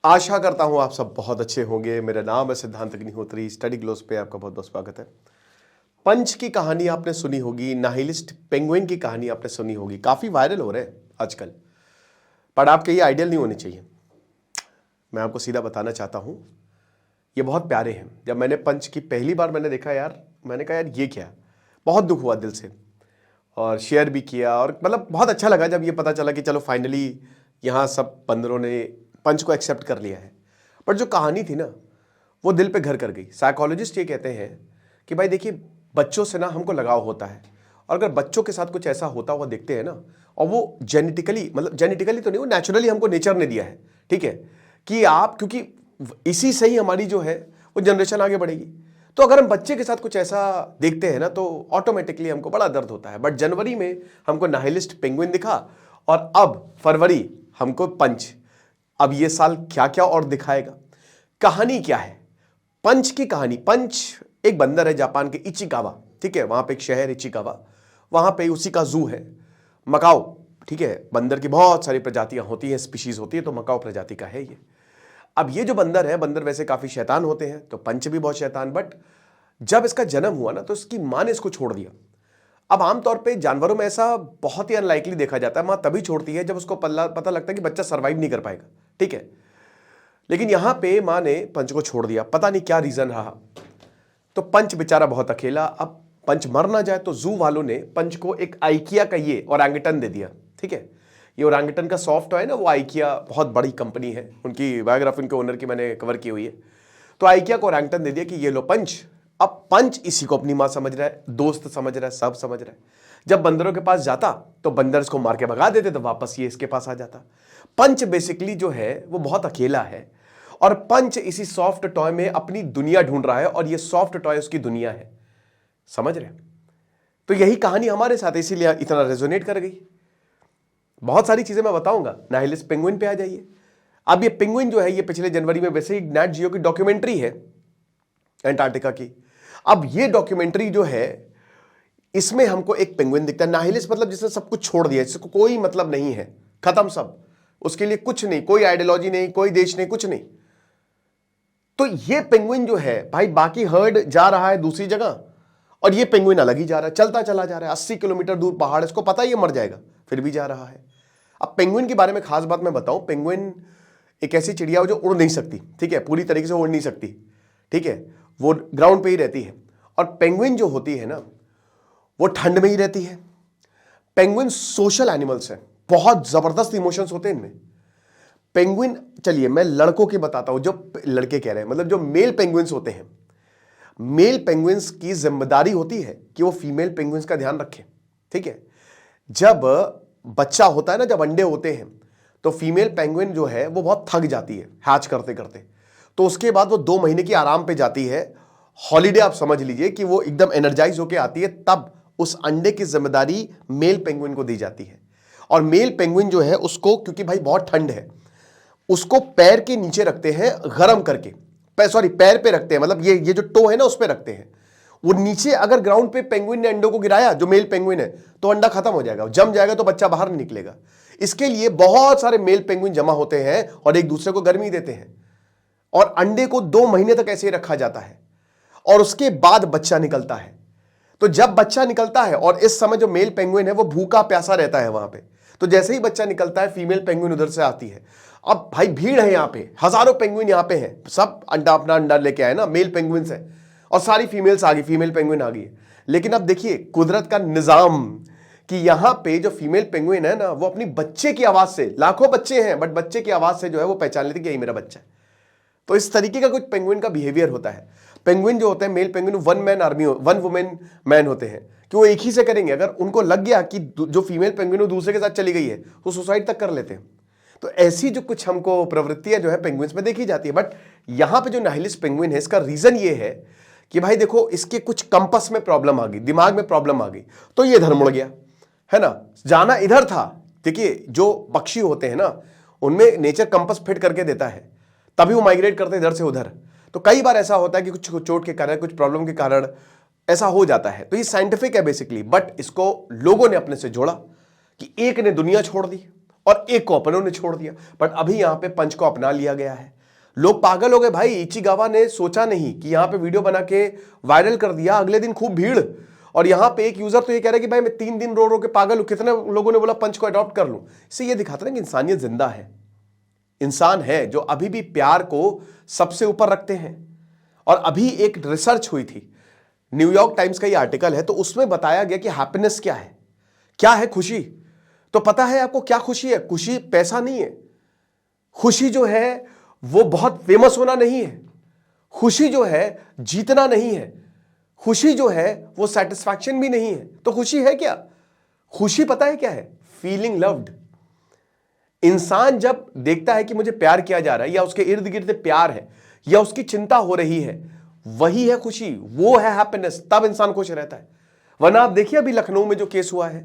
आशा करता हूं आप सब बहुत अच्छे होंगे। मेरा नाम है सिद्धांत अग्निहोत्री। स्टडी ग्लोस पे आपका बहुत बहुत स्वागत है। पंच की कहानी आपने सुनी होगी, नाहिलिस्ट पेंगुइन की कहानी आपने सुनी होगी, काफी वायरल हो रहे हैं आजकल, पर आपके ये आइडियल नहीं होने चाहिए। मैं आपको सीधा बताना चाहता हूं, ये बहुत प्यारे हैं। जब मैंने पंच की पहली बार मैंने देखा यार, मैंने कहा यार ये क्या, बहुत दुख हुआ दिल से और शेयर भी किया और मतलब बहुत अच्छा लगा जब ये पता चला कि चलो फाइनली यहाँ सब बंदरों ने पंच को एक्सेप्ट कर लिया है। बट जो कहानी थी ना, वो दिल पे घर कर गई। साइकोलॉजिस्ट ये कहते हैं कि भाई देखिए, बच्चों से ना हमको लगाव होता है, और अगर बच्चों के साथ कुछ ऐसा होता हुआ देखते हैं ना, और वो जेनेटिकली, मतलब जेनेटिकली तो नहीं, वो नेचुरली हमको नेचर ने दिया है, ठीक है, कि आप, क्योंकि इसी से ही हमारी जो है वो जनरेशन आगे बढ़ेगी। तो अगर हम बच्चे के साथ कुछ ऐसा देखते हैं ना, तो ऑटोमेटिकली हमको बड़ा दर्द होता है। बट जनवरी में हमको नाहिलिस्ट पेंगुइन दिखा, और अब फरवरी हमको पंच। अब ये साल क्या क्या और दिखाएगा। कहानी क्या है पंच की? कहानी, पंच एक बंदर है जापान के इचिकावा, ठीक है, वहां पे एक शहर इचिकावा, वहां पे उसी का जू है, मकाओ, ठीक है। बंदर की बहुत सारी प्रजातियां होती हैं, स्पीशीज होती है, तो मकाओ प्रजाति का है ये। अब ये जो बंदर है, बंदर वैसे काफी शैतान होते हैं, तो पंच भी बहुत शैतान। बट जब इसका जन्म हुआ ना, तो इसकी मां ने इसको छोड़ दिया। अब आमतौर पे जानवरों में ऐसा बहुत ही अनलाइकली देखा जाता है, मां तभी छोड़ती है जब उसको पता लगता है कि बच्चा सर्वाइव नहीं कर पाएगा, ठीक है। लेकिन यहां पे मां ने पंच को छोड़ दिया, पता नहीं क्या रीजन रहा। तो पंच बेचारा बहुत अकेला। अब पंच मर ना जाए, तो जू वालों ने पंच को एक आइकिया का ये ओरंगुटन दे दिया, ठीक है। ये ओरंगुटन का सॉफ्ट टॉय ना, वो आइकिया बहुत बड़ी कंपनी है, उनकी बायोग्राफी उनके ओनर की मैंने कवर की हुई है। तो आइकिया को ओरंगुटन दे दिया कि ये लो पंच। अब पंच इसी को अपनी मां समझ रहा है, दोस्त समझ रहा है, सब समझ रहा है। जब बंदरों के पास जाता तो बंदर इसको मार के भगा देते, तो वापस ये इसके पास आ जाता। पंच बेसिकली जो है वो बहुत अकेला है, और पंच इसी सॉफ्ट टॉय में अपनी दुनिया ढूंढ रहा है, और ये सॉफ्ट टॉय उसकी दुनिया है। समझ रहे? तो यही कहानी हमारे साथ है, इसीलिए इतना रेजोनेट कर गई। बहुत सारी चीजें मैं बताऊंगा। नाहिलिस्ट पेंगुइन पे आ जाइए। अब ये पेंगुइन जो है, ये पिछले जनवरी में वैसे ही नेट जियो की डॉक्यूमेंट्री है एंटार्क्टिका की। अब ये डॉक्यूमेंट्री जो है, इसमें हमको एक पेंगुइन दिखता है नाहिलिस्ट, मतलब जिसने सब कुछ छोड़ दिया, जिसको कोई मतलब नहीं है, खत्म सब, उसके लिए कुछ नहीं, कोई आइडियोलॉजी नहीं, कोई देश नहीं, कुछ नहीं। तो ये पेंगुइन जो है भाई, बाकी हर्ड जा रहा है दूसरी जगह, और ये पेंगुइन अलग ही जा रहा है, चलता चला जा रहा है। 80 किलोमीटर दूर पहाड़, इसको पता है ये मर जाएगा, फिर भी जा रहा है। अब पेंगुइन के बारे में खास बात मैं बताऊं, पेंगुइन एक ऐसी चिड़िया हो जो उड़ नहीं सकती, ठीक है, पूरी तरीके से उड़ नहीं सकती, ठीक है, वो ग्राउंड पे ही रहती है। और पेंगुइन जो होती है ना, वो ठंड में ही रहती है। पेंगुइन सोशल एनिमल्स हैं, बहुत जबरदस्त इमोशंस होते हैं इनमें। पेंगुइन, चलिए मैं लड़कों की बताता हूं, जो लड़के कह रहे हैं, मतलब जो मेल पेंगुइन्स होते हैं, मेल पेंगुइन्स की जिम्मेदारी होती है कि वो फीमेल पेंगुइन्स का ध्यान रखें, ठीक है। जब बच्चा होता है ना, जब अंडे होते हैं, तो फीमेल पेंगुइन जो है वो बहुत थक जाती है हैच करते करते, तो उसके बाद वो 2 महीने की आराम पे जाती है, हॉलीडे आप समझ लीजिए, कि वो एकदम एनर्जाइज होके आती है, तब उस अंडे की जिम्मेदारी मेल पेंगुइन को दी जाती है। और मेल पेंगुइन जो है उसको, क्योंकि भाई बहुत ठंड है, उसको पैर के नीचे रखते हैं गर्म करके, पैर पे रखते हैं, मतलब ये जो टो है ना, उस पे रखते हैं। वो नीचे अगर ग्राउंड पे पेंगुइन ने अंडों को गिराया, जो मेल पेंगुइन है, तो अंडा खत्म हो जाएगा, जम जाएगा, तो बच्चा बाहर नहीं निकलेगा। इसके लिए बहुत सारे मेल पेंगुइन जमा होते हैं और एक दूसरे को गर्मी देते हैं, और अंडे को 2 महीने तक ऐसे ही रखा जाता है, और उसके बाद बच्चा निकलता है। तो जब बच्चा निकलता है, और इस समय जो मेल पेंगुइन है वो भूखा प्यासा रहता है वहां पे, तो जैसे ही बच्चा निकलता है, फीमेल पेंगुइन उधर से आती है। अब भाई भीड़ है यहाँ पे, हजारों पेंगुइन यहाँ पे हैं, सब अपना अंडा लेके आए ना, मेल पेंगुइन है, और सारी फीमेल्स आ गई, फीमेल पेंगुइन आ गई है। लेकिन अब देखिए कुदरत का निजाम, कि यहां पे जो फीमेल पेंगुइन है ना, वो अपनी बच्चे की आवाज से, लाखों बच्चे हैं बट बच्चे की आवाज से जो है वो पहचान लेती कि यही मेरा बच्चा है। तो इस तरीके का कुछ पेंगुइन का बिहेवियर होता है। पेंगुइन जो होते हैं male penguin, one women man होते हैं, कि वो एक ही से करेंगे। अगर उनको लग गया कि जो फीमेल पेंगुइन वो दूसरे के साथ चली गई है, तो सुसाइड तक कर लेते हैं। तो ऐसी जो कुछ हमको प्रवृत्तियां जो है पेंगुइन्स में देखी जाती है। बट यहां पे जो नाहिलिस्ट पेंगुइन है, इसका रीजन ये है कि भाई देखो, इसके कुछ कंपस में प्रॉब्लम आ गई, दिमाग में प्रॉब्लम आ गई, तो ये इधर मुड़ गया, है ना, जाना इधर था। देखिए जो पक्षी होते हैं ना, उनमें नेचर कंपस फिट करके देता है, तभी वो माइग्रेट करते हैं इधर से उधर। तो कई बार ऐसा होता है कि कुछ चोट के कारण, कुछ प्रॉब्लम के कारण ऐसा हो जाता है। तो ये साइंटिफिक है बेसिकली, बट इसको लोगों ने अपने से जोड़ा कि एक ने दुनिया छोड़ दी और एक को अपनों ने छोड़ दिया। बट अभी यहां पे पंच को अपना लिया गया है। लोग पागल हो गए भाई। इचिगावा ने सोचा नहीं कि यहां पे वीडियो बना के वायरल कर दिया, अगले दिन खूब भीड़। और यहां पे एक यूजर तो ये कह रहा है कि भाई मैं 3 दिन रो रो के पागल हूं। कितने लोगों ने बोला पंच को अडॉप्ट कर लूं। इससे ये दिखाता है कि इंसानियत जिंदा है, इंसान है जो अभी भी प्यार को सबसे ऊपर रखते हैं। और अभी एक रिसर्च हुई थी, न्यूयॉर्क टाइम्स का ये आर्टिकल है, तो उसमें बताया गया कि हैप्पीनेस क्या है, क्या है खुशी। तो पता है आपको क्या खुशी है? खुशी पैसा नहीं है। खुशी जो है वो बहुत फेमस होना नहीं है। खुशी जो है जीतना नहीं है। खुशी जो है वो सेटिस्फैक्शन भी नहीं है। तो खुशी है क्या? खुशी पता है क्या है? Feeling loved. इंसान जब देखता है कि मुझे प्यार किया जा रहा है, या उसके इर्द गिर्द प्यार है, या उसकी चिंता हो रही है, वही है खुशी, वो है हैप्पीनेस। तब इंसान खुश रहता है। वरना आप देखिए अभी लखनऊ में जो केस हुआ है,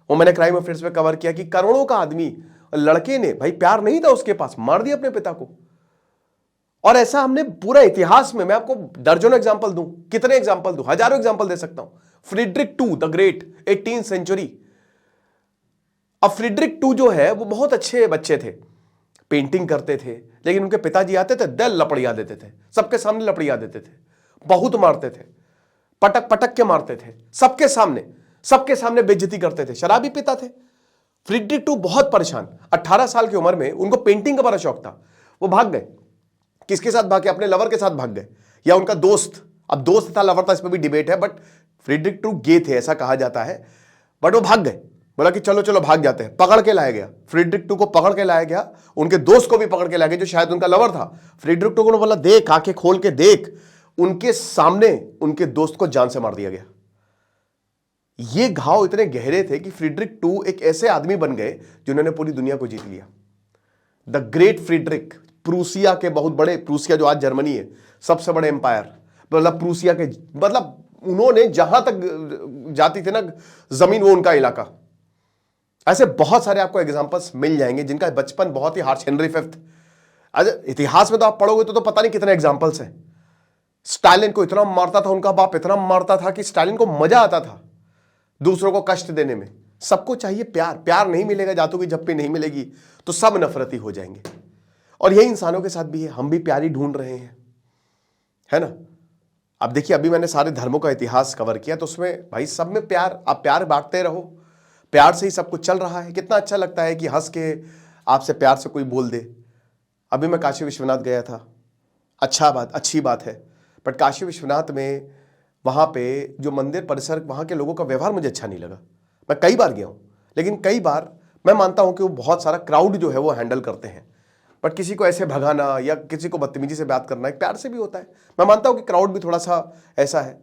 वो मैंने क्राइम अफेयर्स में कवर किया कि करोड़ों का आदमी, लड़के ने भाई प्यार नहीं था उसके पास, मार दिया अपने पिता को। और ऐसा हमने पूरा इतिहास में, मैं आपको दर्जनों एग्जांपल दूं, कितने एग्जांपल दूं, हजारों एग्जांपल दे सकता हूं। Friedrich two the great, 18th century. अब फ्रीडरिक टू जो है वो बहुत अच्छे बच्चे थे, पेंटिंग करते थे, लेकिन उनके पिताजी आते थे, दिल लपड़िया देते थे, सबके सामने लपड़िया देते थे, बहुत मारते थे, पटक पटक के मारते थे, सबके सामने बेइज्जती करते थे, शराबी पिता थे। फ्रीडरिक टू बहुत परेशान, 18 साल की उम्र में उनको पेंटिंग का बड़ा शौक था। वो भाग गए। किसके साथ भागे? अपने लवर के साथ भाग गए, या उनका दोस्त। अब दोस्त था लवर था, इस पर भी डिबेट है, बट फ्रीडरिक टू गे थे ऐसा कहा जाता है। बट वो भाग गए, बोला कि चलो चलो भाग जाते हैं। पकड़ के लाया गया, फ्रीडरिक टू को पकड़ के लाया गया, उनके दोस्त को भी पकड़ के लाया गया जो शायद उनका लवर था। फ्रीडरिक टू को बोला देख, आंखें खोल के देख। उनके सामने उनके दोस्त को जान से मार दिया गया। ये घाव इतने गहरे थे कि फ्रीडरिक टू एक ऐसे आदमी बन गए जिन्होंने पूरी दुनिया को जीत लिया। द ग्रेट फ्रीडरिक, प्रूसिया के बहुत बड़े, प्रूसिया जो आज जर्मनी है, सबसे बड़े एम्पायर, मतलब प्रूसिया के, मतलब उन्होंने जहां तक जाती थी ना जमीन, वो उनका इलाका। ऐसे बहुत सारे आपको एग्जांपल्स मिल जाएंगे जिनका बचपन बहुत ही हार्श। हेनरी फिफ्थ, इतिहास में तो आप पढ़ोगे तो पता नहीं कितने एग्जांपल्स हैं। स्टालिन को इतना मारता था उनका बाप, इतना मारता था कि स्टालिन को मजा आता था दूसरों को कष्ट देने में। सबको चाहिए प्यार, प्यार नहीं मिलेगा, जातों की झप्पी नहीं मिलेगी तो सब नफरती हो जाएंगे। और यही इंसानों के साथ भी है, हम भी प्यार ही ढूंढ रहे हैं, है ना। अब देखिए अभी मैंने सारे धर्मों का इतिहास कवर किया, तो उसमें भाई सब में प्यार, आप प्यार बांटते रहो, प्यार से ही सब कुछ चल रहा है। कितना अच्छा लगता है कि हंस के आपसे प्यार से कोई बोल दे। अभी मैं काशी विश्वनाथ गया था, अच्छी बात है, बट काशी विश्वनाथ में वहाँ पे जो मंदिर परिसर, वहाँ के लोगों का व्यवहार मुझे अच्छा नहीं लगा। मैं कई बार गया हूँ, लेकिन कई बार मैं मानता हूँ कि वो बहुत सारा क्राउड जो है वो हैंडल करते हैं, बट किसी को ऐसे भगाना या किसी को बदतमीजी से बात करना एक प्यार से भी होता है। मैं मानता हूँ कि क्राउड भी थोड़ा सा ऐसा है,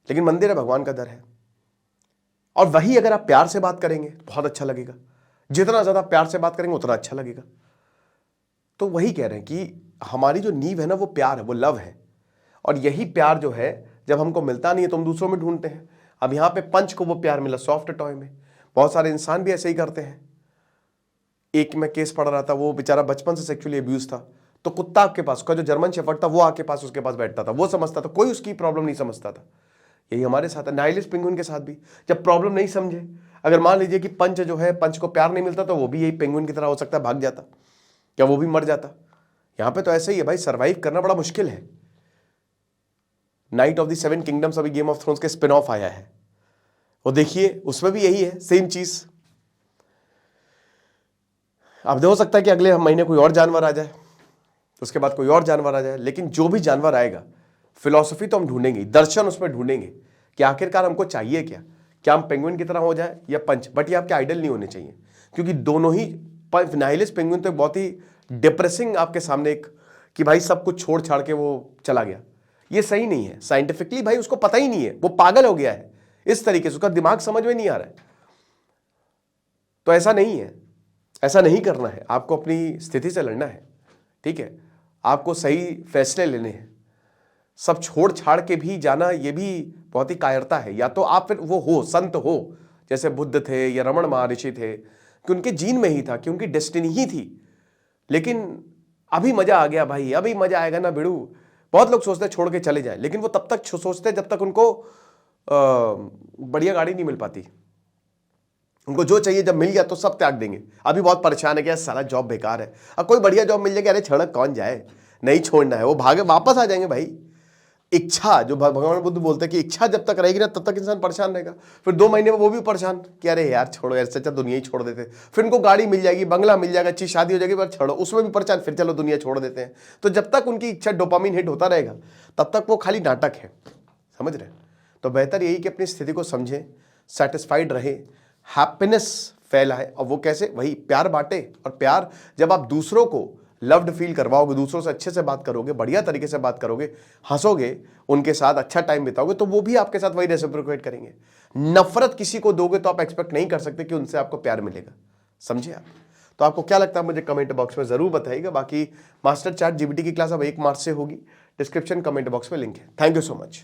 लेकिन मंदिर है, भगवान का दर है। और वही अगर आप प्यार से बात करेंगे तो बहुत अच्छा लगेगा। जितना ज़्यादा प्यार से बात करेंगे उतना अच्छा लगेगा। तो वही कह रहे हैं कि हमारी जो नींव है ना वो प्यार है, वो लव है। और यही प्यार जो है जब हमको मिलता नहीं है तो हम दूसरों में ढूंढते हैं। अब यहाँ पे पंच को वो प्यार मिला सॉफ्ट टॉय में। बहुत सारे इंसान भी ऐसे ही करते हैं। एक मैं केस पढ़ रहा था, वो बेचारा बचपन से सेक्सुअली अब्यूज था, तो कुत्ता आपके पास, उसका जो जर्मन शेफर्ड था वो आके पास उसके पास बैठता था, वो समझता था, कोई उसकी प्रॉब्लम नहीं समझता था। यही हमारे साथ है, नाइलिस्ट पेंगुइन के साथ भी। जब प्रॉब्लम नहीं समझे, अगर मान लीजिए कि पंच जो है, पंच को प्यार नहीं मिलता, तो वो भी यही पेंगुइन की तरह हो सकता है, भाग जाता, क्या वो भी मर जाता। यहाँ पे तो ऐसे ही है भाई, सर्वाइव करना बड़ा मुश्किल है। नाइट ऑफ द 7 किंगडम्स अभी गेम ऑफ थ्रोन्स के स्पिन ऑफ आया है, वो देखिए, उसमें भी यही है, सेम चीज। अब हो सकता है कि अगले महीने कोई और जानवर आ जाए, उसके बाद कोई और जानवर आ जाए, लेकिन जो भी जानवर आएगा फिलॉसफी तो हम ढूंढेंगे, दर्शन उसमें ढूंढेंगे कि आखिरकार हमको चाहिए क्या। क्या हम पेंगुइन की तरह हो जाए या पंच। बट ये आपके आइडल नहीं होने चाहिए, क्योंकि दोनों ही, नाइलिस्ट पेंगुइन तो बहुत ही डिप्रेसिंग आपके सामने एक, कि भाई सब कुछ छोड़ छाड़ के वो चला गया, ये सही नहीं है साइंटिफिकली। भाई उसको पता ही नहीं है, वो पागल हो गया है इस तरीके से, उसका दिमाग समझ में नहीं आ रहा है। तो ऐसा नहीं है, ऐसा नहीं करना है, आपको अपनी स्थिति से लड़ना है, ठीक है। आपको सही फैसले लेने हैं। सब छोड़ छाड़ के भी जाना, ये भी बहुत ही कायरता है। या तो आप फिर वो हो, संत हो, जैसे बुद्ध थे या रमण महर्षि थे, कि उनके जीन में ही था, कि उनकी डेस्टिनी ही थी। लेकिन अभी मजा आ गया भाई, अभी मजा आएगा ना बिड़ू। बहुत लोग सोचते हैं छोड़ के चले जाए, लेकिन वो तब तक सोचते हैं जब तक उनको बढ़िया गाड़ी नहीं मिल पाती, उनको जो चाहिए जब मिल गया तो सब त्याग देंगे। अभी बहुत परेशान है कि यार साला जॉब बेकार है, अब कोई बढ़िया जॉब मिल जाएगी, अरे छोड़ कौन जाए, नहीं छोड़ना है, वो भागे वापस आ जाएंगे भाई। इच्छा, जो भगवान बुद्ध बोलते हैं कि इच्छा जब तक रहेगी ना तब तक इंसान परेशान रहेगा। फिर 2 महीने में वो भी परेशान कि अरे यार छोड़ो यार, सच्चा दुनिया ही छोड़ देते। फिर उनको गाड़ी मिल जाएगी, बंगला मिल जाएगा, अच्छी शादी हो जाएगी, पर छोड़ो, उसमें भी परेशान, फिर चलो दुनिया छोड़ देते हैं। तो जब तक उनकी इच्छा डोपामिन हिट होता रहेगा तब तक वो खाली नाटक है, समझ रहे। तो बेहतर यही कि अपनी स्थिति को समझें, सेटिस्फाइड रहे, हैप्पीनेस फैलाए। और वो कैसे, वही प्यार बांटे। और प्यार जब आप दूसरों को लव्ड फील करवाओगे, दूसरों से अच्छे से बात करोगे, बढ़िया तरीके से बात करोगे, हंसोगे, उनके साथ अच्छा टाइम बिताओगे, तो वो भी आपके साथ वही रेसिप्रोकेट करेंगे। नफरत किसी को दोगे तो आप एक्सपेक्ट नहीं कर सकते कि उनसे आपको प्यार मिलेगा, समझे आप। तो आपको क्या लगता है मुझे कमेंट बॉक्स में जरूर बताइएगा। बाकी मास्टर चैट जीपीटी की क्लास अब 1 मार्च से होगी, डिस्क्रिप्शन कमेंट बॉक्स में लिंक है। Thank you so much.